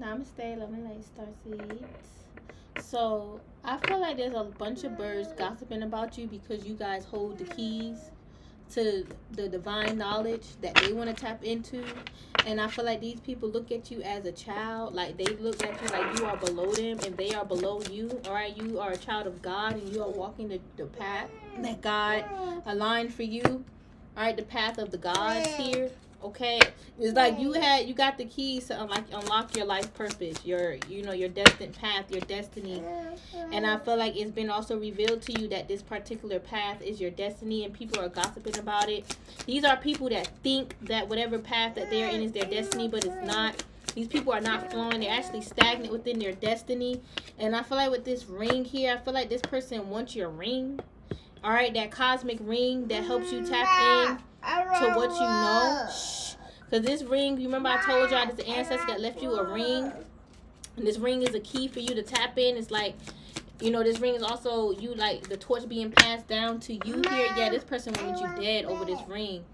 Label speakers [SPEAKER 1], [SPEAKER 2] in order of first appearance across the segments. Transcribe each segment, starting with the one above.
[SPEAKER 1] Namaste, love and light, starseeds. So I feel like there's a bunch of birds gossiping about you because you guys hold the keys to the divine knowledge that they want to tap into. And I feel like these people look at you as a child, like they look at you like you are below them and they are below you. All right, you are a child of God and you are walking the path that God aligned for you. All right, the path of the gods here. Okay, it's like you got the keys to unlock your life purpose, your your destined path, your destiny. And I feel like it's been also revealed to you that this particular path is your destiny, and people are gossiping about it. These are people that think that whatever path that they're in is their destiny, but it's not. These people are not flowing. They're actually stagnant within their destiny. And I feel like with this ring here, I feel like this person wants your ring. All right, that cosmic ring that helps you tap in to what you know. Shh. Because this ring, you remember I told y'all there's an ancestor that left you a ring. And this ring is a key for you to tap in. It's like, this ring is also you, like the torch being passed down to you here. Yeah, this person wanted you dead over this ring,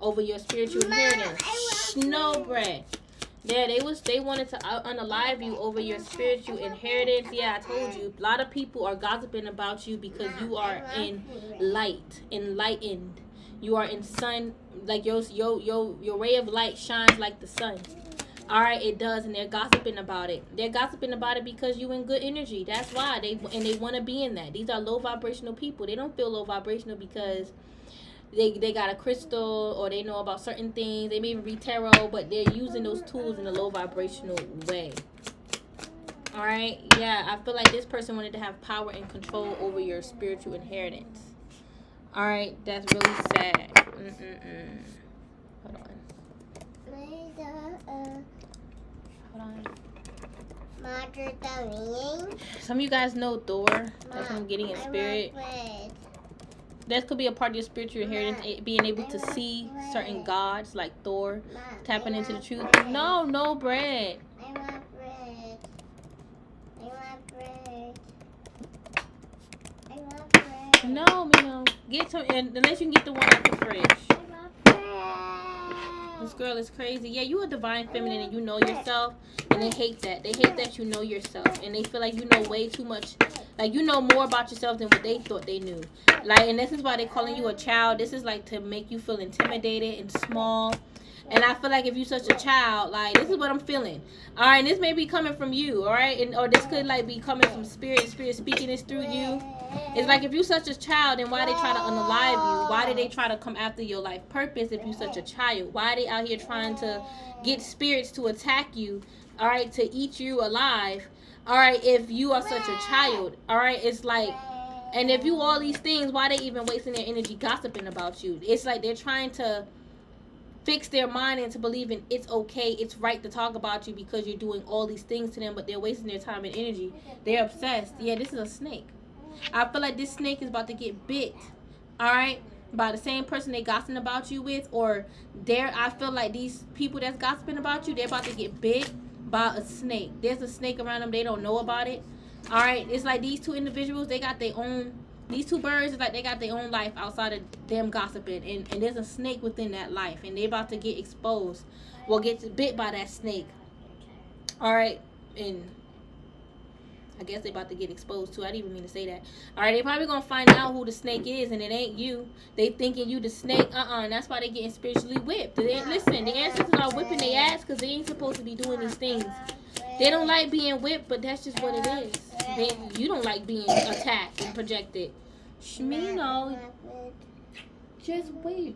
[SPEAKER 1] over your spiritual inheritance. Shh, no, Brett. Yeah, they wanted to unalive you over your spiritual inheritance. Yeah, I told you. A lot of people are gossiping about you because you are in light, enlightened. You are in sun, like your ray of light shines like the sun. All right, it does, and they're gossiping about it. They're gossiping about it because you in good energy. That's why they want to be in that. These are low vibrational people. They don't feel low vibrational because they got a crystal or they know about certain things. They may even read tarot, but they're using those tools in a low vibrational way. All right, yeah, I feel like this person wanted to have power and control over your spiritual inheritance. All right, that's really sad. Hold on. Some of you guys know DOER. That's what I'm getting in spirit. That could be a part of your spiritual inheritance, being able to see certain gods like Thor, tapping into the truth. No bread. I want bread. No, get some, unless you can get the one out the fridge. This girl is crazy. Yeah, you a divine feminine and you know yourself, and they hate that. They hate that you know yourself, and they feel like you know way too much. Like you know more about yourself than what they thought they knew. Like, and this is why they're calling you a child. This is like to make you feel intimidated and small. And I feel like if you're such a child, like this is what I'm feeling. All right, and this may be coming from you. All right, and or this could like be coming from spirit speaking this through you. It's like if you're such a child, then why they try to unalive you? Why did they try to come after your life purpose if you're such a child? Why are they out here trying to get spirits to attack you? All right, to eat you alive. All right, if you are such a child. All right, it's like, and if you all these things, why they even wasting their energy gossiping about you? It's like they're trying to fix their mind into believing it's okay, it's right to talk about you because you're doing all these things to them, but they're wasting their time and energy. They're obsessed. Yeah, this is a snake. I feel like this snake is about to get bit. All right, by the same person they gossiping about you with, or I feel like these people that's gossiping about you, they're about to get bit by a snake. There's a snake around them. They don't know about it. All right, it's like these two individuals, they got their own. These two birds is like they got their own life outside of them gossiping, and there's a snake within that life, and they about to get exposed. Well, get bit by that snake. All right, and I guess they about to get exposed too. I didn't even mean to say that. All right, they probably gonna find out who the snake is, and it ain't you. They thinking you the snake. And that's why they getting spiritually whipped. Listen, the ancestors are whipping their ass because they ain't supposed to be doing these things. They don't like being whipped, but that's just what it is. You don't like being attacked and projected. Shmino, just wait.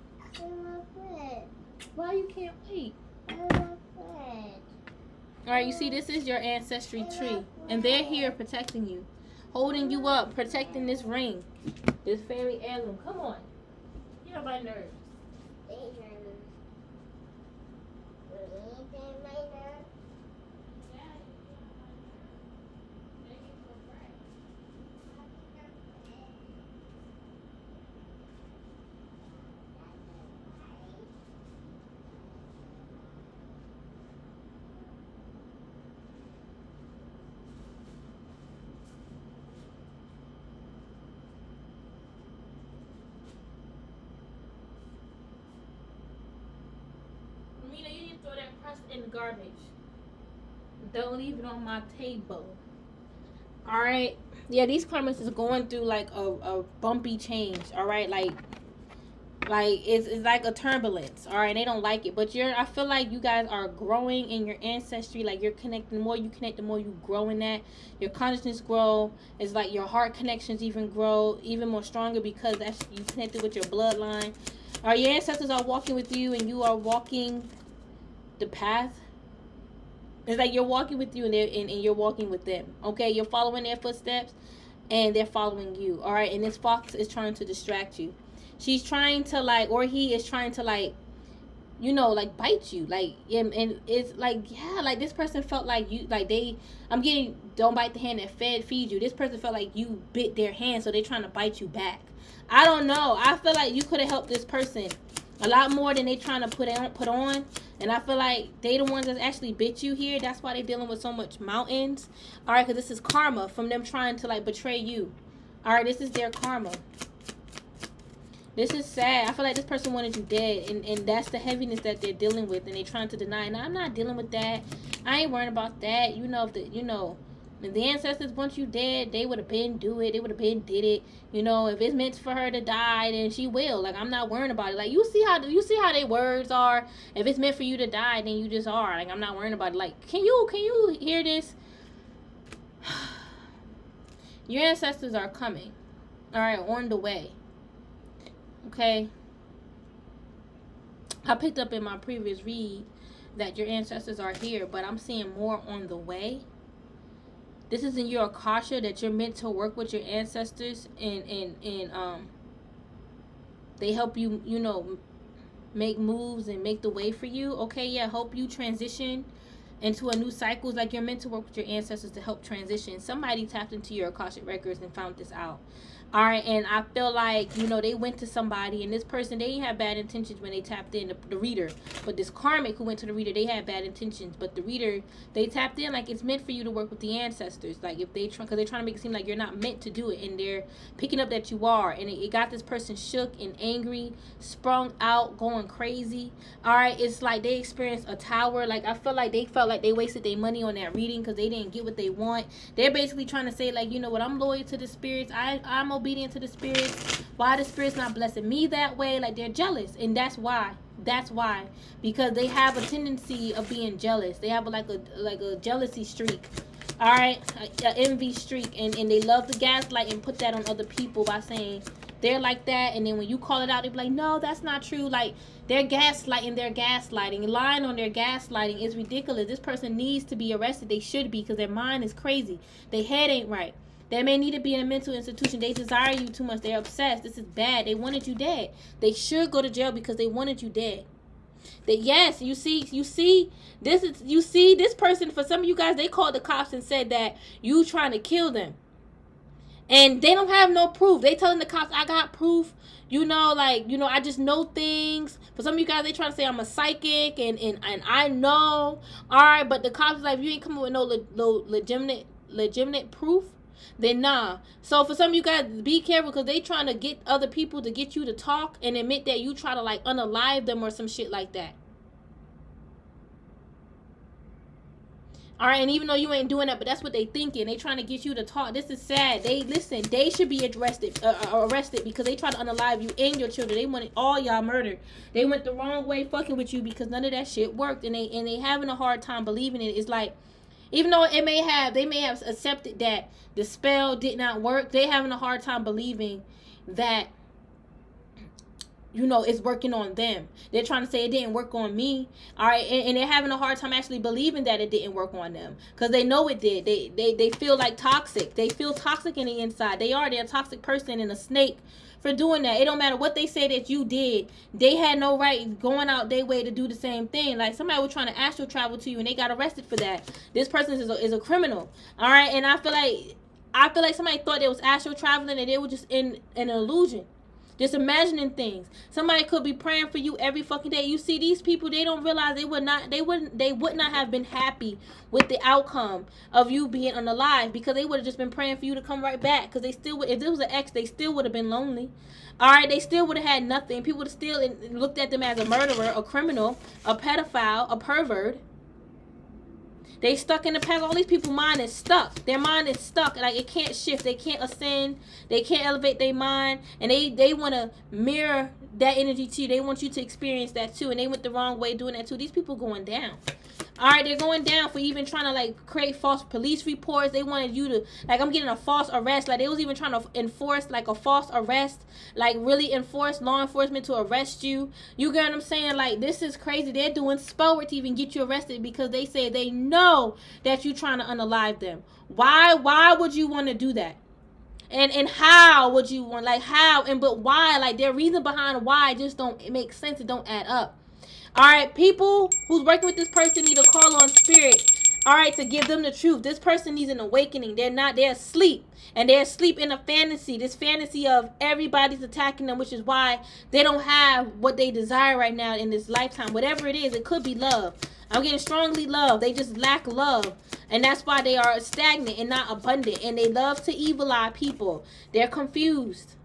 [SPEAKER 1] Why you can't wait? Alright, you see, this is your ancestry tree. And they're here protecting you. Holding you up, protecting this ring. This family heirloom. Come on. Get on my nerves. Mina, you need to throw that crust in the garbage. Don't leave it on my table. All right. Yeah, these karmas is going through like a bumpy change. All right, like it's like a turbulence. All right, they don't like it, but I feel like you guys are growing in your ancestry. Like you're connecting. The more you connect, the more you grow in that. Your consciousness grow. It's like your heart connections even grow even more stronger because that's you connected with your bloodline. Or your ancestors are walking with you, and you are walking the path. It's like you're walking with you, and you're walking with them. Okay, you're following their footsteps, and they're following you. All right, and this fox is trying to distract you. She's trying to like, or he is trying to like, like bite you. Like, and it's like, yeah, like this person felt like you, like I'm getting, don't bite the hand that feeds you. This person felt like you bit their hand, so they're trying to bite you back. I don't know. I feel like you could have helped this person a lot more than they trying to put on. And I feel like they the ones that actually bit you here. That's why they dealing with so much mountains. All right, because this is karma from them trying to like betray you. All right, this is their karma. This is sad. I feel like this person wanted you dead, and that's the heaviness that they're dealing with, and they're trying to deny. Now, I'm not dealing with that. I ain't worrying about that. If the ancestors want you dead, they would have been do it. They would have been did it. If it's meant for her to die, then she will. Like, I'm not worrying about it. Like, you see how they words are. If it's meant for you to die, then you just are. Like, I'm not worrying about it. Like, can you hear this? Your ancestors are coming. All right, on the way. Okay, I picked up in my previous read that your ancestors are here, but I'm seeing more on the way. This is in your akasha that you're meant to work with your ancestors, and they help you, make moves and make the way for you. Okay, yeah, help you transition into a new cycle. It's like you're meant to work with your ancestors to help transition. Somebody tapped into your akashic records and found this out. All right, and I feel like, they went to somebody, and this person, they didn't have bad intentions when they tapped in, the reader. But this karmic who went to the reader, they had bad intentions. But the reader, they tapped in like it's meant for you to work with the ancestors. Like if because they're trying to make it seem like you're not meant to do it, and they're picking up that you are. And it got this person shook and angry, sprung out, going crazy. All right, it's like they experienced a tower. Like I feel like they felt like they wasted their money on that reading because they didn't get what they want. They're basically trying to say like, you know what, I'm loyal to the spirits. I'm obedient to the spirits. Why the spirits not blessing me that way? Like they're jealous, and that's why. Because they have a tendency of being jealous. They have like a jealousy streak. All right, an envy streak, and they love to gaslight and put that on other people by saying they're like that, and then when you call it out, they be like, no, that's not true. Like they're gaslighting, lying on their gaslighting is ridiculous. This person needs to be arrested. They should be, because their mind is crazy. Their head ain't right. They may need to be in a mental institution. They desire you too much. They're obsessed. This is bad. They wanted you dead. They should go to jail because they wanted you dead. Yes, you see this person. For some of you guys, they called the cops and said that you trying to kill them, and they don't have no proof. They telling the cops, I got proof. I just know things. For some of you guys, they trying to say I'm a psychic and I know. All right, but the cops like, if you ain't coming with no legitimate proof, then nah. So for some of you guys, be careful, because they trying to get other people to get you to talk and admit that you try to like unalive them or some shit like that. All right, and even though you ain't doing that, but that's what they thinking. They trying to get you to talk. This is sad. They should be arrested because they try to unalive you and your children. They wanted all y'all murdered. They went the wrong way fucking with you because none of that shit worked, and they having a hard time believing it. It's like, even though they may have accepted that the spell did not work, they having a hard time believing that it's working on them. They're trying to say it didn't work on me. All right, and they're having a hard time actually believing that it didn't work on them, because they know it did. They feel like toxic. They feel toxic in the inside. They're a toxic person and a snake for doing that. It don't matter what they say that you did. They had no right going out their way to do the same thing. Like somebody was trying to astral travel to you and they got arrested for that. This person is a criminal. All right, and I feel like somebody thought they was astral traveling and they were just in an illusion, just imagining things. Somebody could be praying for you every fucking day. You see, these people, they don't realize they would not have been happy with the outcome of you being unalive, because they would have just been praying for you to come right back. Because they still would, if there was an ex, they still would have been lonely. All right, they still would have had nothing. People would have still looked at them as a murderer, a criminal, a pedophile, a pervert. They stuck in the past. All these people's mind is stuck. Their mind is stuck. Like, it can't shift. They can't ascend. They can't elevate their mind. And they want to mirror that energy to you. They want you to experience that too. And they went the wrong way doing that too. These people going down. All right, they're going down for even trying to, like, create false police reports. They wanted you to, like, I'm getting a false arrest. Like, they was even trying to enforce, like, a false arrest. Like, really enforce law enforcement to arrest you. You get what I'm saying? Like, this is crazy. They're doing spell work to even get you arrested because they say they know that you're trying to unalive them. Why would you want to do that? And how would you want, like, how, and but why? Like, their reason behind why just don't make sense. It don't add up. All right, people who's working with this person need to call on spirit, all right, to give them the truth. This person needs an awakening. They're asleep. And they're asleep in a fantasy. This fantasy of everybody's attacking them, which is why they don't have what they desire right now in this lifetime. Whatever it is, it could be love. I'm getting strongly love. They just lack love. And that's why they are stagnant and not abundant. And they love to evil eye people. They're confused.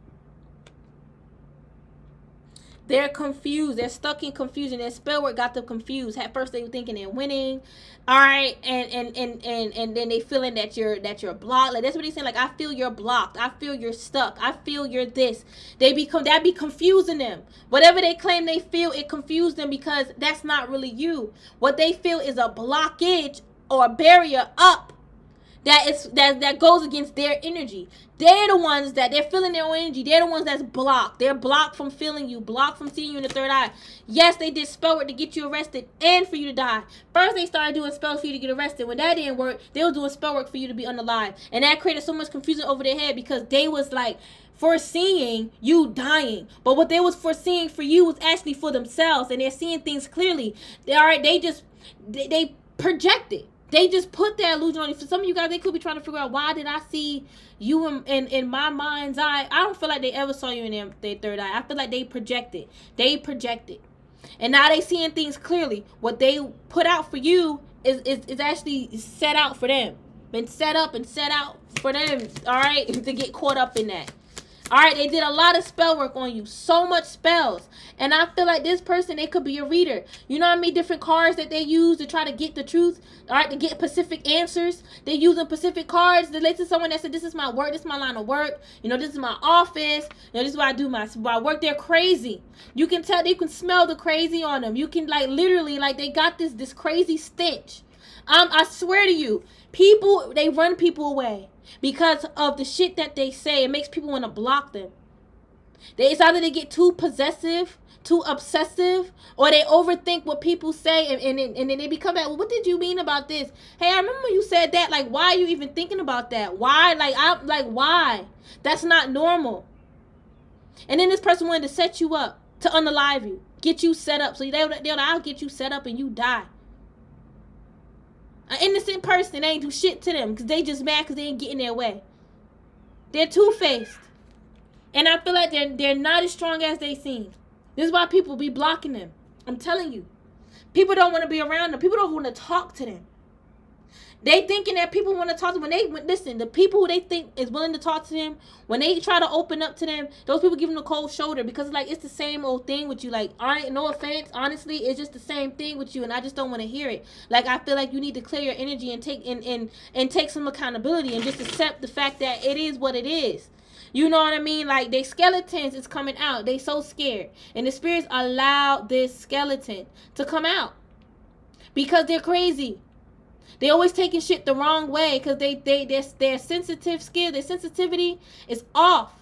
[SPEAKER 1] They're confused. They're stuck in confusion. Their spell work got them confused. At first they were thinking they're winning. All right, and then they feeling that you're blocked. Like, that's what he's saying. Like, I feel you're blocked. I feel you're stuck. I feel you're this. That be confusing them. Whatever they claim they feel, it confused them because that's not really you. What they feel is a blockage or a barrier up that goes against their energy. They're the ones that they're feeling their own energy. They're the ones that's blocked. They're blocked from feeling you, blocked from seeing you in the third eye. Yes, they did spell work to get you arrested and for you to die. First, they started doing spells for you to get arrested. When that didn't work, they were doing spell work for you to be unalive. And that created so much confusion over their head because they was like foreseeing you dying. But what they was foreseeing for you was actually for themselves. And they're seeing things clearly. They projected. They just put that illusion on you. For some of you guys, they could be trying to figure out, why did I see you in my mind's eye? I don't feel like they ever saw you in their third eye. I feel like they projected. They projected. And now they seeing things clearly. What they put out for you is actually set out for them. Been set up and set out for them, all right, to get caught up in that. All right, they did a lot of spell work on you. So much spells. And I feel like this person, they could be a reader. You know how many different cards that they use to try to get the truth? All right, to get specific answers. They using specific cards to let to someone that said, this is my work, this is my line of work. You know, this is my office. You know, this is where I do my work. They're crazy. You can tell, you can smell the crazy on them. You can, like, literally, like, they got this crazy stench. I swear to you, people, they run people away. Because of the shit that they say, it makes people want to block them. It's either they get too possessive, too obsessive, or they overthink what people say, and then they become like, well, what did you mean about this? Hey, I remember you said that. Like, why are you even thinking about that? Why? Why? That's not normal. And then this person wanted to set you up to unalive you, get you set up. So they'll I'll get you set up and you die. An innocent person, they ain't do shit to them because they just mad because they ain't getting their way. They're two-faced. And I feel like they're not as strong as they seem. This is why people be blocking them. I'm telling you. People don't want to be around them. People don't want to talk to them. They thinking that people want to talk to them. Listen, the people who they think is willing to talk to them, when they try to open up to them, those people give them the cold shoulder because, like, it's the same old thing with you. Like, no offense, honestly, it's just the same thing with you, and I just don't want to hear it. Like, I feel like you need to clear your energy and take some accountability and just accept the fact that it is what it is. You know what I mean? Like, they skeletons is coming out. They so scared. And the spirits allowed this skeleton to come out because they're crazy. They always taking shit the wrong way because their sensitive skill, their sensitivity is off.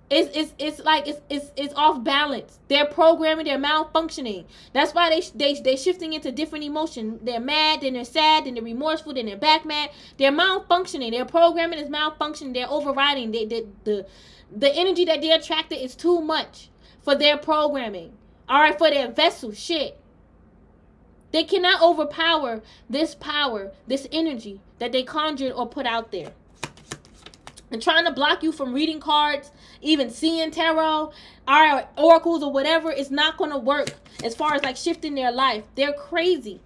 [SPEAKER 1] It's off balance. They're programming, they're malfunctioning. That's why they shifting into different emotions. They're mad, then they're sad, then they're remorseful, then they're back mad. They're malfunctioning. Their programming is malfunctioning. They're overriding. The energy that they attracted is too much for their programming. All right, for their vessel shit. They cannot overpower this power, this energy that they conjured or put out there. And trying to block you from reading cards, even seeing tarot, or oracles or whatever, is not going to work as far as like shifting their life. They're crazy.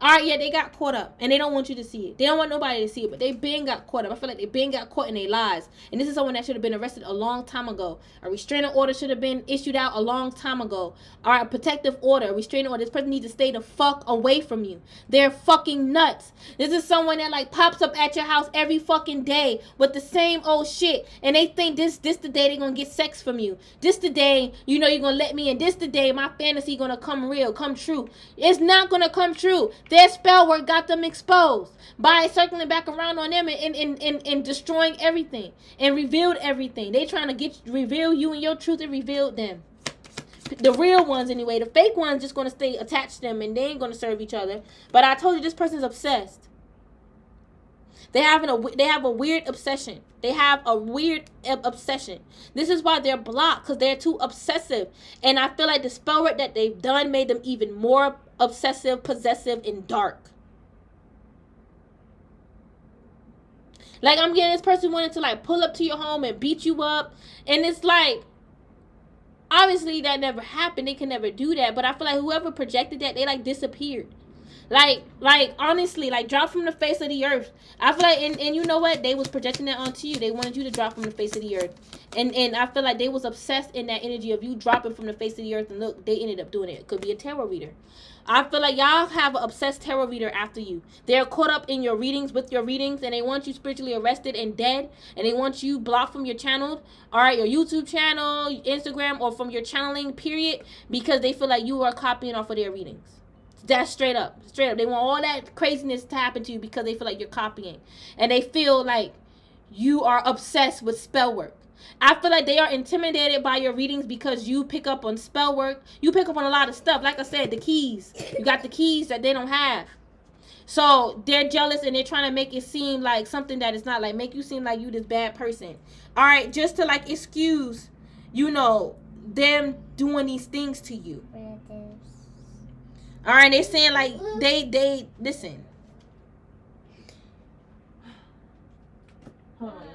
[SPEAKER 1] All right, yeah, they got caught up, and they don't want you to see it. They don't want nobody to see it, but they been got caught up. I feel like they been got caught in their lies. And this is someone that should have been arrested a long time ago. A restraining order should have been issued out a long time ago. All right, a protective order, a restraining order. This person needs to stay the fuck away from you. They're fucking nuts. This is someone that like pops up at your house every fucking day with the same old shit, and they think this the day they gonna get sex from you. This the day you know you're gonna let me in. This the day my fantasy gonna come real, come true. It's not gonna come true. Their spell work got them exposed by circling back around on them and destroying everything and revealed everything. They trying to reveal you and your truth and revealed them. The real ones anyway. The fake ones just gonna stay attached to them and they ain't gonna serve each other. But I told you this person's obsessed. They have a weird obsession. They have a weird obsession. This is why they're blocked, because they're too obsessive. And I feel like the spell work that they've done made them even more obsessive, possessive, and dark. Like, I'm getting this person wanting to like pull up to your home and beat you up. And it's like, obviously that never happened. They can never do that. But I feel like whoever projected that, they like disappeared. Like honestly, like drop from the face of the earth. I feel like, and you know what? They was projecting that onto you. They wanted you to drop from the face of the earth. And I feel like they was obsessed in that energy of you dropping from the face of the earth. And look, they ended up doing it. It could be a tarot reader. I feel like y'all have an obsessed tarot reader after you. They're caught up in your readings, with your readings, and they want you spiritually arrested and dead. And they want you blocked from your channel, all right, your YouTube channel, Instagram, or from your channeling, period, because they feel like you are copying off of their readings. That's straight up. Straight up. They want all that craziness to happen to you because they feel like you're copying. And they feel like you are obsessed with spell work. I feel like they are intimidated by your readings because you pick up on spell work. You pick up on a lot of stuff. Like I said, the keys. You got the keys that they don't have. So they're jealous and they're trying to make it seem like something that is not. Like make you seem like you this bad person. All right, just to like excuse, you know, them doing these things to you. All right, they saying like they listen. Hold on, y'all.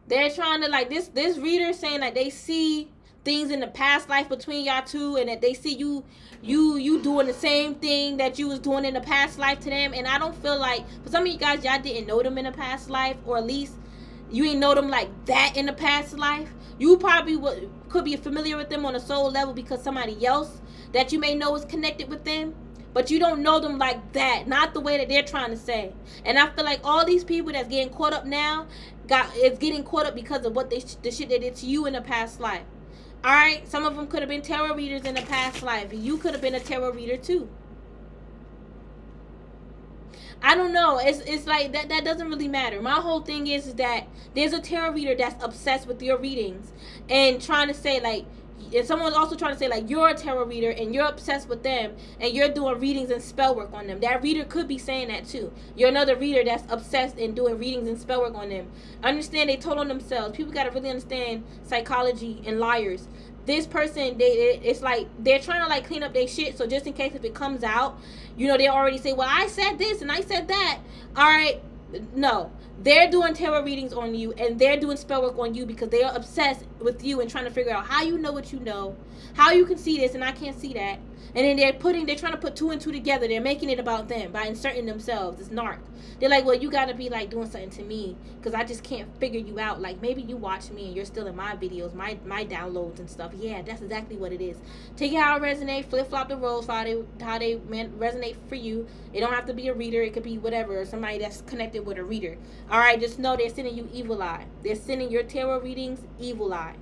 [SPEAKER 1] They're trying to like this reader saying like they see things in the past life between y'all two, and that they see you doing the same thing that you was doing in the past life to them. And I don't feel like, for some of you guys, y'all didn't know them in the past life, or at least you ain't know them like that in the past life. You probably could be familiar with them on a soul level because somebody else that you may know is connected with them, but you don't know them like that, not the way that they're trying to say. And I feel like all these people that's getting caught up now is getting caught up because of what the shit they did to you in the past life. All right, some of them could have been tarot readers in the past life. You could have been a tarot reader too. I don't know. It's like that doesn't really matter. My whole thing is that there's a tarot reader that's obsessed with your readings and trying to say like, and someone's also trying to say like you're a tarot reader and you're obsessed with them and you're doing readings and spell work on them. That reader could be saying that too. You're another reader that's obsessed in doing readings and spell work on them. Understand, they told on themselves. People got to really understand psychology and liars. This person, it's like they're trying to like clean up their shit, so just in case if it comes out, you know, they already say, well, I said this and I said that. All right, no, they're doing tarot readings on you and they're doing spell work on you because they are obsessed with you and trying to figure out how you know what you know, how you can see this and I can't see that. And then they're trying to put two and two together. They're making it about them by inserting themselves. It's narc. They're like, well, you got to be like doing something to me because I just can't figure you out. Like maybe you watch me and you're still in my videos, my downloads and stuff. Yeah, that's exactly what it is. Take it how it resonates, flip-flop the roles, how they resonate for you. It don't have to be a reader. It could be whatever, or somebody that's connected with a reader. All right, just know they're sending you evil eye. They're sending your tarot readings evil eye.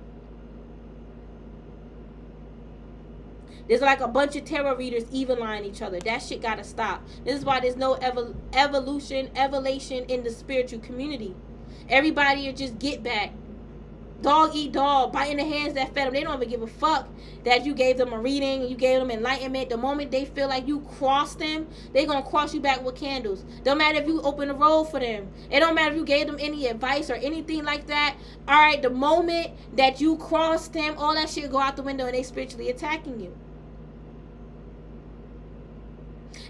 [SPEAKER 1] There's like a bunch of tarot readers evil eyeing each other. That shit gotta stop. This is why there's no evolution in the spiritual community. Everybody is just get back. Dog eat dog, biting the hands that fed them. They don't even give a fuck that you gave them a reading and you gave them enlightenment. The moment they feel like you crossed them, they gonna cross you back with candles. Don't matter if you open the road for them. It don't matter if you gave them any advice or anything like that. All right, the moment that you cross them, all that shit go out the window and they spiritually attacking you.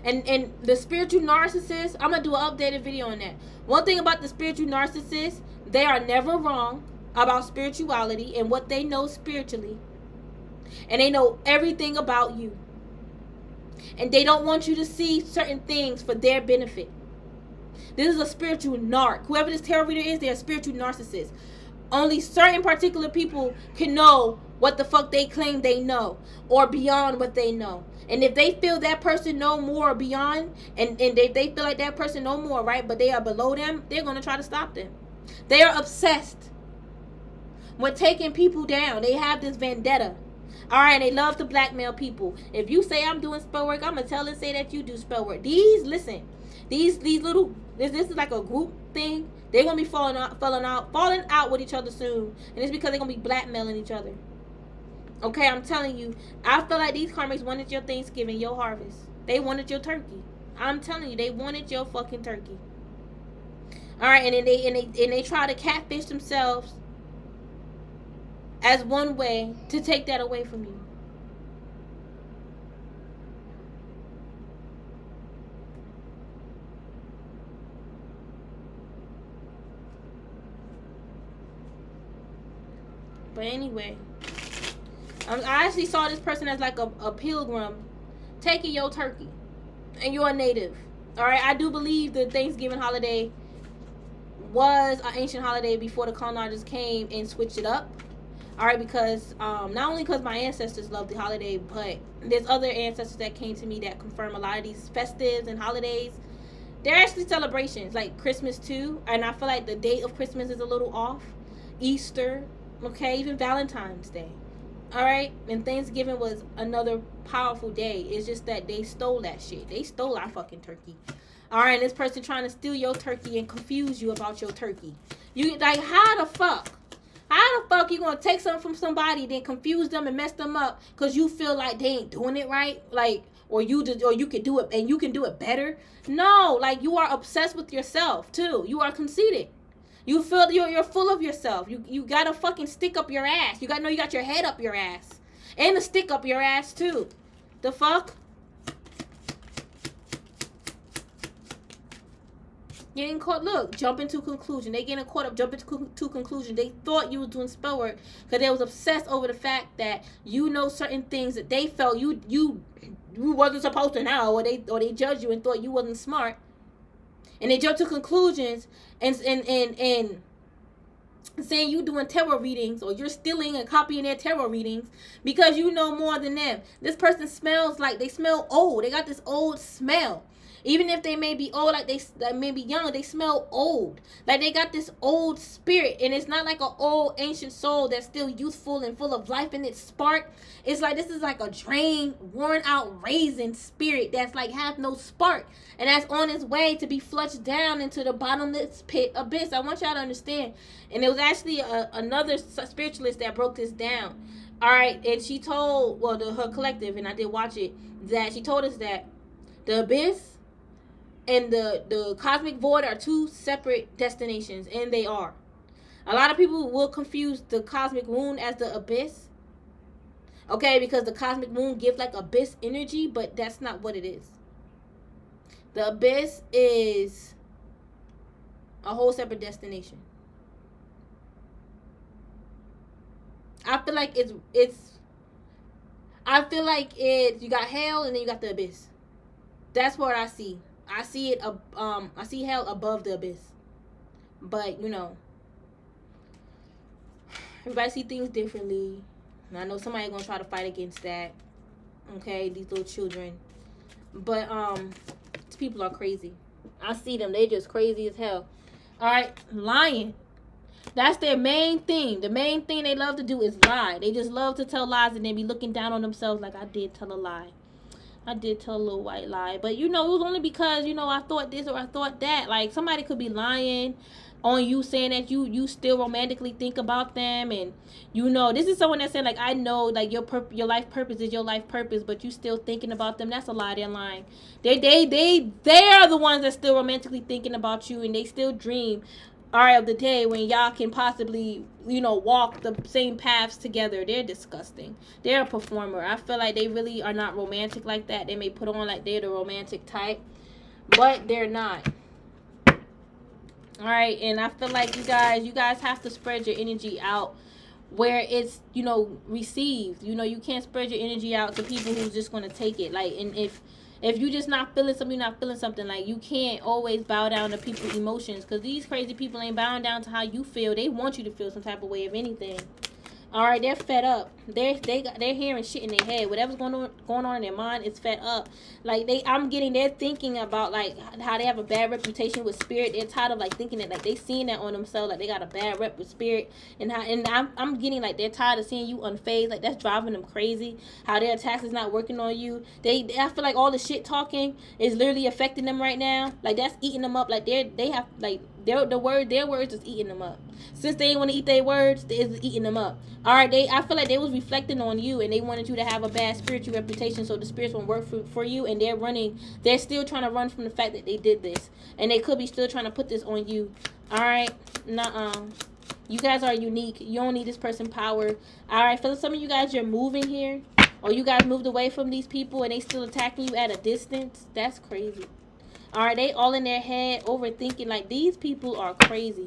[SPEAKER 1] And the spiritual narcissist, I'm going to do an updated video on that. One thing about the spiritual narcissist, they are never wrong about spirituality and what they know spiritually. And they know everything about you. And they don't want you to see certain things for their benefit. This is a spiritual narc. Whoever this tarot reader is, they're a spiritual narcissist. Only certain particular people can know what the fuck they claim they know, or beyond what they know. And if they feel that person know more or beyond, and they feel like that person know more, right, but they are below them, they're going to try to stop them. They are obsessed with taking people down. They have this vendetta. All right, they love to blackmail people. If you say I'm doing spell work, I'm going to tell and say that you do spell work. These little, this is like a group thing. They're going to be falling out with each other soon. And it's because they're going to be blackmailing each other. Okay, I'm telling you. I feel like these karmics wanted your Thanksgiving, your harvest. They wanted your turkey. I'm telling you, they wanted your fucking turkey. All right, and then they try to catfish themselves as one way to take that away from you. But anyway, I actually saw this person as like a pilgrim taking your turkey, and you're a native. All right, I do believe the Thanksgiving holiday was an ancient holiday before the colonizers came and switched it up. All right, because not only because my ancestors loved the holiday, but there's other ancestors that came to me that confirm a lot of these festives and holidays. They're actually celebrations, like Christmas too. And I feel like the date of Christmas is a little off. Easter, okay, even Valentine's Day. All right, and Thanksgiving was another powerful day. It's just that they stole that shit. They stole our fucking turkey. All right, and this person trying to steal your turkey and confuse you about your turkey. You like, how the fuck you gonna take something from somebody, then confuse them and mess them up because you feel like they ain't doing it right, like, or you can do it and you can do it better? No, like, you are obsessed with yourself too. You are conceited. You feel you're full of yourself. You got a fucking stick up your ass. You got your head up your ass and a stick up your ass too. The fuck? Getting caught, look, jumping to conclusion. They getting caught up, jumping to conclusion. They thought you was doing spell work because they was obsessed over the fact that you know certain things that they felt you wasn't supposed to know, or they judged you and thought you wasn't smart. And they jumped to conclusions and saying you doing tarot readings, or you're stealing and copying their tarot readings because you know more than them. This person smells like they smell old. They got this old smell. Even if they may be old, like they may be young, they smell old. Like they got this old spirit. And it's not like an old ancient soul that's still youthful and full of life in its spark. It's like this is like a drained, worn out raisin spirit that's like have no spark. And that's on its way to be flushed down into the bottomless pit abyss. I want y'all to understand. And it was actually another spiritualist that broke this down. All right. And she told, her collective, and I did watch it, that she told us that the abyss and the cosmic void are two separate destinations, and they are. A lot of people will confuse the cosmic wound as the abyss, okay, because the cosmic wound gives like abyss energy, but that's not what it is. The abyss is a whole separate destination. I feel like you got hell and then you got the abyss. That's what I see. I see it. I see hell above the abyss, but you know, everybody see things differently. And I know somebody gonna try to fight against that. Okay, these little children, but these people are crazy. I see them. They just crazy as hell. All right, lying. That's their main thing. The main thing they love to do is lie. They just love to tell lies and then be looking down on themselves like, I did tell a lie. I did tell a little white lie. But, you know, it was only because, you know, I thought this or I thought that. Like, somebody could be lying on you, saying that you still romantically think about them. And, you know, this is someone that said, like, I know, like, your life purpose is your life purpose, but you still thinking about them. That's a lie. They're lying. They are the ones that still romantically thinking about you, and they still dream, all right, of the day when y'all can possibly, you know, walk the same paths together. They're disgusting. They're a performer. I feel like they really are not romantic like that. They may put on like they're the romantic type, but they're not. All right, and I feel like you guys have to spread your energy out where it's, you know, received. You know, you can't spread your energy out to people who's just going to take it. Like, and if you just not feeling something, you're not feeling something. Like, you can't always bow down to people's emotions, because these crazy people ain't bowing down to how you feel. They want you to feel some type of way, if anything. All right, they're fed up. They're hearing shit in their head. Whatever's going on in their mind is fed up. Like, they're thinking about, like, how they have a bad reputation with spirit. They're tired of, like, thinking that, like, they seeing that on themselves, like they got a bad rep with spirit. And I'm getting, like, they're tired of seeing you unfazed. Like, that's driving them crazy. How their attacks is not working on you. I feel like all the shit talking is literally affecting them right now. Like, that's eating them up. Like, they have, like, their words is eating them up. Since they ain't want to eat their words, it's eating them up. All right, I feel like they was reflecting on you, and they wanted you to have a bad spiritual reputation, so the spirits won't work for you, and they're still trying to run from the fact that they did this, and they could be still trying to put this on you. All right, nuh-uh. You guys are unique. You don't need this person power. All right, for some of you guys, you're moving here, or you guys moved away from these people, and they still attacking you at a distance. That's crazy. All right, they all in their head overthinking. Like, these people are crazy.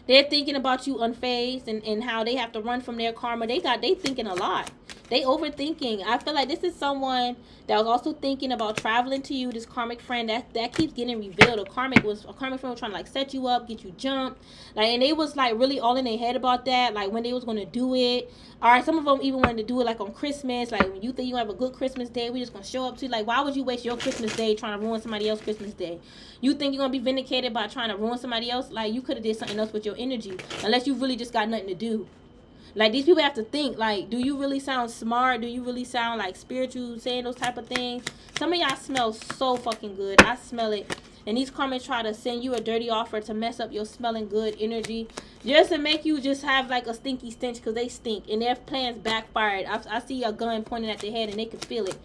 [SPEAKER 1] They're thinking about you unfazed, and how they have to run from their karma. They thinking a lot. They overthinking. I feel like this is someone that was also thinking about traveling to you. This karmic friend that keeps getting revealed. A karmic friend was trying to, like, set you up, get you jumped. Like, and they was, like, really all in their head about that. Like, when they was gonna do it. All right, some of them even wanted to do it, like, on Christmas. Like, when you think you have a good Christmas day, we just gonna show up to you. Like, why would you waste your Christmas day trying to ruin somebody else's Christmas day? You think you're gonna be vindicated by trying to ruin somebody else? Like, you could have did something else with your energy, unless you really just got nothing to do. Like, these people have to think, like, do you really sound smart? Do you really sound, like, spiritual, saying those type of things? Some of y'all smell so fucking good. I smell it. And these karmas try to send you a dirty offer to mess up your smelling good energy, just to make you just have, like, a stinky stench, because they stink. And their plans backfired. I see a gun pointing at their head, and they can feel it.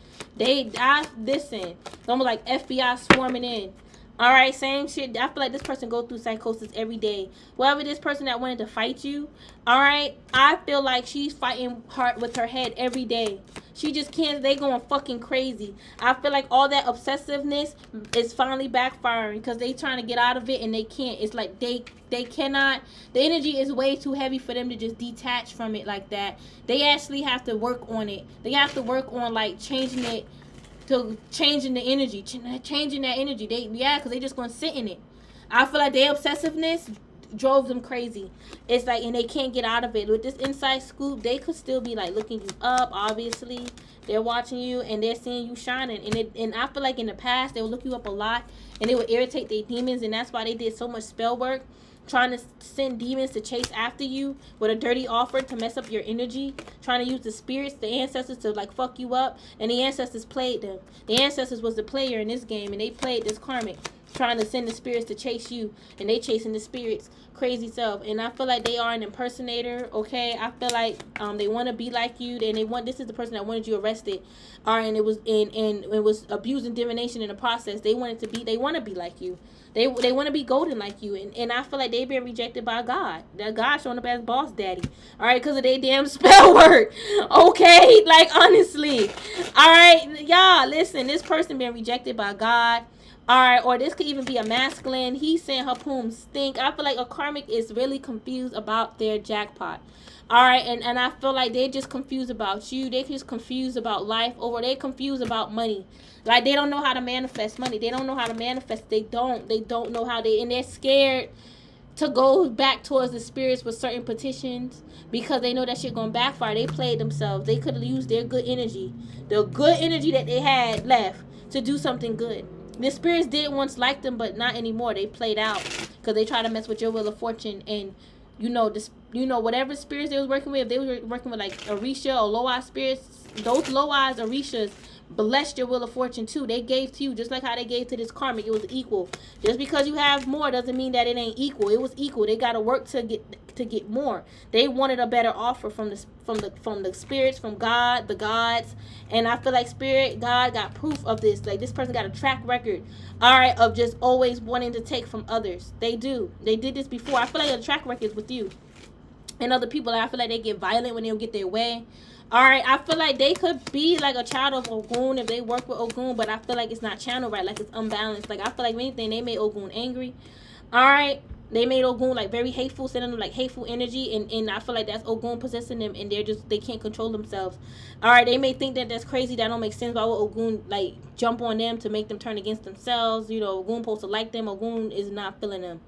[SPEAKER 1] Listen. It's almost like FBI swarming in. All right, same shit. I feel like this person go through psychosis every day. Whoever this person that wanted to fight you, all right, I feel like she's fighting hard with her head every day. She just can't. They going fucking crazy. I feel like all that obsessiveness is finally backfiring, because they trying to get out of it and they can't. It's like they cannot. The energy is way too heavy for them to just detach from it like that. They actually have to work on it. They have to work on, like, changing it. To changing the energy, changing that energy. Because they just gonna sit in it. I feel like their obsessiveness drove them crazy. It's like, and they can't get out of it. With this inside scoop, they could still be, like, looking you up. Obviously, they're watching you and they're seeing you shining. And I feel like in the past they would look you up a lot, and they would irritate their demons, and that's why they did so much spell work, trying to send demons to chase after you with a dirty offer to mess up your energy, trying to use the spirits, the ancestors, to, like, fuck you up. And the ancestors played them. The ancestors was the player in this game, and they played this karmic, trying to send the spirits to chase you, and they chasing the spirits crazy self. And I feel like they are an impersonator. Okay, I feel like they want to be like you, and this is the person that wanted you arrested. And it was abusing divination in the process. They want to be like you. They want to be golden like you, and I feel like they've been rejected by God. That God showing up as boss daddy, all right, because of their damn spell work. Okay, like, honestly, all right, y'all, listen. This person been rejected by God. All right, or this could even be a masculine. He's saying her poem stink. I feel like a karmic is really confused about their jackpot. All right, and I feel like they're just confused about you. They're just confused about life, or they're confused about money. Like, they don't know how to manifest money. They don't know how to manifest. They don't know how and they're scared to go back towards the spirits with certain petitions, because they know that shit gonna backfire. They played themselves. They could have used their good energy, the good energy that they had left, to do something good. The spirits did once like them, but not anymore. They played out, because they try to mess with your wheel of fortune. And whatever spirits they was working with, if they were working with, like, Orisha or Loa spirits, those Loas, Orishas, blessed your wheel of fortune too. They gave to you just like how they gave to this karmic. It was equal. Just because you have more doesn't mean that it ain't equal. It was equal. They got to work to get more. They wanted a better offer from the spirits, from God, the gods. And I feel like God got proof of this. Like, this person got a track record, all right, of just always wanting to take from others. They do. They did this before. I feel like the track record is with you and other people. I feel like they get violent when they don't get their way. All right, I feel like they could be like a child of Ogun if they work with Ogun, but I feel like it's not channeled right, like it's unbalanced. Like, I feel like if anything, they made Ogun angry. All right, They made Ogun like very hateful, sending them like hateful energy, and I feel like that's Ogun possessing them, and they can't control themselves. All right, they may think that that's crazy, that don't make sense. Why would Ogun like jump on them to make them turn against themselves? You know, Ogun supposed to like them. Ogun is not feeling them.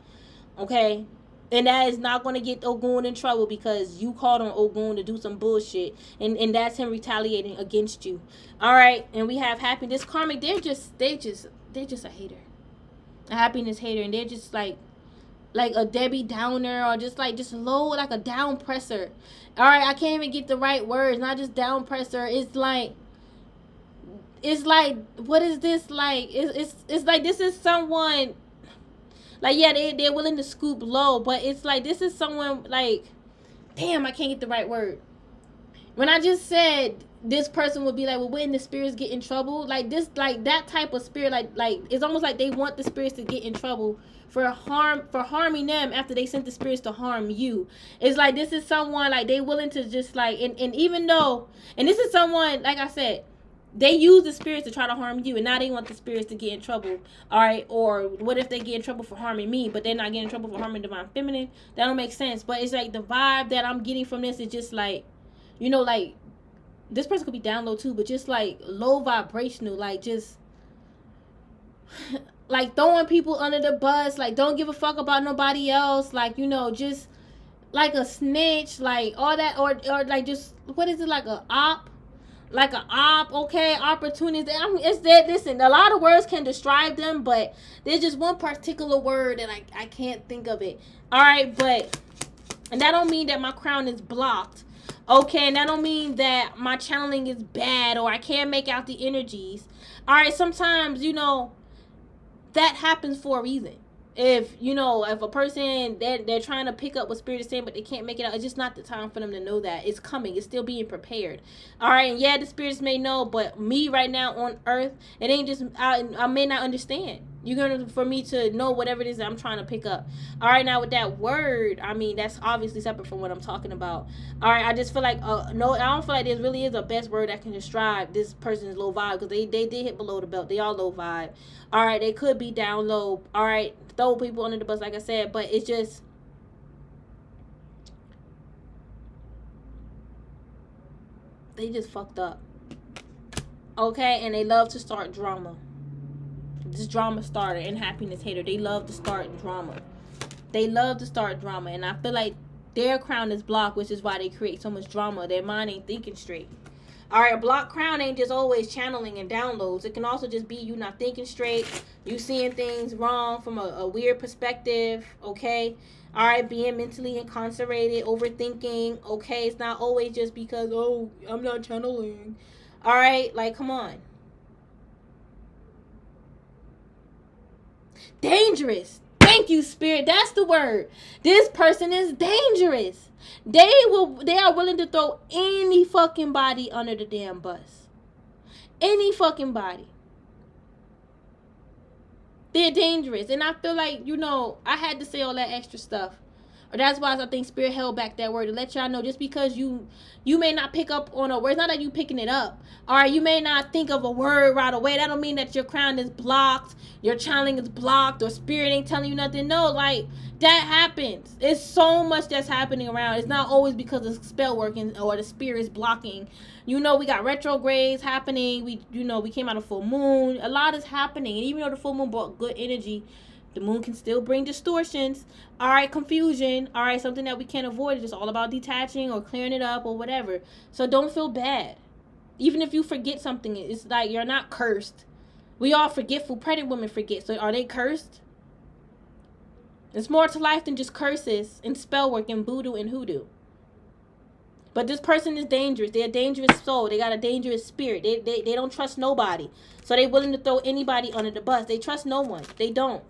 [SPEAKER 1] Okay, and that is not going to get Ogun in trouble because you called on Ogun to do some bullshit, and that's him retaliating against you. All right, and we have happiness karmic. They're just a hater, a happiness hater, and they're just like a Debbie Downer, or just low, like a down presser. All right, I can't even get the right words. Not just down presser. It's like what is this like? It's like this is someone like, yeah, they're willing to scoop low, but it's like this is someone like, damn, I can't get the right word. When I just said this person would be like, well, wouldn't the spirits get in trouble? Like this, like that type of spirit, like it's almost like they want the spirits to get in trouble for harming them after they sent the spirits to harm you. It's like this is someone like they willing to just like, and even though, and this is someone, like I said, they use the spirits to try to harm you, and now they want the spirits to get in trouble. All right, or what if they get in trouble for harming me, but they're not getting in trouble for harming divine feminine? That don't make sense. But it's like the vibe that I'm getting from this is just like, you know, like this person could be down low too, but just like low vibrational, like just like throwing people under the bus, like don't give a fuck about nobody else, like, you know, just like a snitch, like all that, or like just, what is it, like a op? Like an op, okay, opportunity. It's that, listen, a lot of words can describe them, but there's just one particular word that I can't think of it. All right, but, and that don't mean that my crown is blocked, okay, and that don't mean that my channeling is bad or I can't make out the energies. All right, sometimes, you know, that happens for a reason. If, you know, if a person, they're trying to pick up what spirit is saying, but they can't make it out, it's just not the time for them to know that. It's coming. It's still being prepared. All right, and yeah, the spirits may know, but me right now on earth, it ain't just, I may not understand. You're going to, for me to know whatever it is that I'm trying to pick up. All right, now with that word, I mean, that's obviously separate from what I'm talking about. All right, I just feel like, no, I don't feel like there really is a best word that can describe this person's low vibe, because they did hit below the belt. They all low vibe. All right, they could be down low. All right, throw people under the bus, like I said, but it's just, they just fucked up. Okay, and they love to start drama. This drama starter and happiness hater, they love to start drama. They love to start drama, and I feel like their crown is blocked, which is why they create so much drama. Their mind ain't thinking straight. All right, a blocked crown ain't just always channeling and downloads. It can also just be you not thinking straight, you seeing things wrong from a weird perspective, okay? All right, being mentally incarcerated, overthinking, okay? It's not always just because, oh, I'm not channeling. All right, like, come on. Dangerous. Thank you, spirit. That's the word. This person is dangerous. They are willing to throw any fucking body under the damn bus. Any fucking body. They're dangerous. And I feel like, you know, I had to say all that extra stuff. Or that's why I think spirit held back that word to let y'all know, just because you may not pick up on a word. It's not that you picking it up. All right, you may not think of a word right away. That don't mean that your crown is blocked, your channeling is blocked, or spirit ain't telling you nothing. No, like, that happens. It's so much that's happening around. It's not always because of spell working or the spirit's blocking. You know, we got retrogrades happening. We came out of full moon. A lot is happening. And even though the full moon brought good energy, the moon can still bring distortions. All right, confusion. All right, something that we can't avoid. It's just all about detaching or clearing it up or whatever. So don't feel bad. Even if you forget something, it's like you're not cursed. We all forgetful. Pregnant women forget. So are they cursed? It's more to life than just curses and spell work and voodoo and hoodoo. But this person is dangerous. They're a dangerous soul. They got a dangerous spirit. They don't trust nobody. So they're willing to throw anybody under the bus. They trust no one. They don't.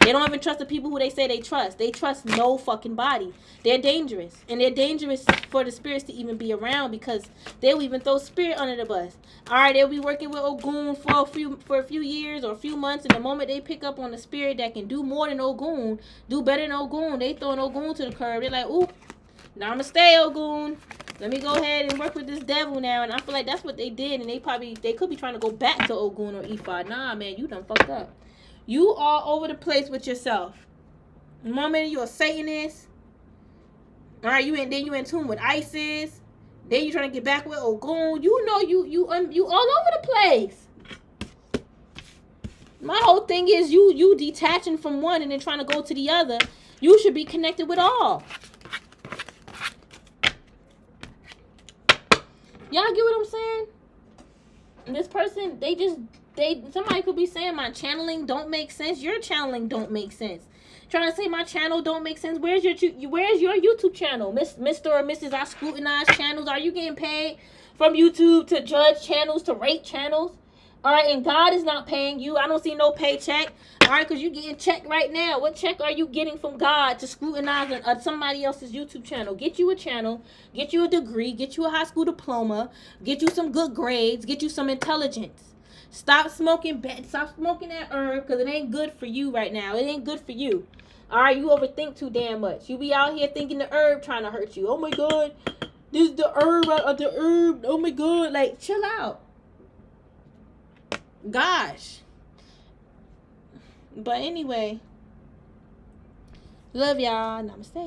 [SPEAKER 1] They don't even trust the people who they say they trust. They trust no fucking body. They're dangerous. And they're dangerous for the spirits to even be around, because they'll even throw spirit under the bus. All right, they'll be working with Ogun for a few years or a few months, and the moment they pick up on the spirit that can do more than Ogun, do better than Ogun, they throwing Ogun to the curb. They're like, ooh, namaste, Ogun. Let me go ahead and work with this devil now. And I feel like that's what they did, and they could be trying to go back to Ogun or Ifa. Nah, man, you done fucked up. You all over the place with yourself. One minute you a Satanist. All right, you in tune with ISIS. Then you trying to get back with Ogun. You know you all over the place. My whole thing is you detaching from one and then trying to go to the other. You should be connected with all. Y'all get what I'm saying? This person, somebody could be saying my channeling don't make sense. Your channeling don't make sense. Trying to say my channel don't make sense. Where's your YouTube channel? Mr. or Mrs. I scrutinize channels. Are you getting paid from YouTube to judge channels, to rate channels? All right, and God is not paying you. I don't see no paycheck. All right, because you're getting checked right now. What check are you getting from God to scrutinize somebody else's YouTube channel? Get you a channel, get you a degree, get you a high school diploma, get you some good grades, get you some intelligence. Stop smoking that herb, because it ain't good for you right now. It ain't good for you. All right, you overthink too damn much. You be out here thinking the herb trying to hurt you. Oh my God, this is the herb. Oh my God, like chill out. Gosh. But anyway, love y'all. Namaste.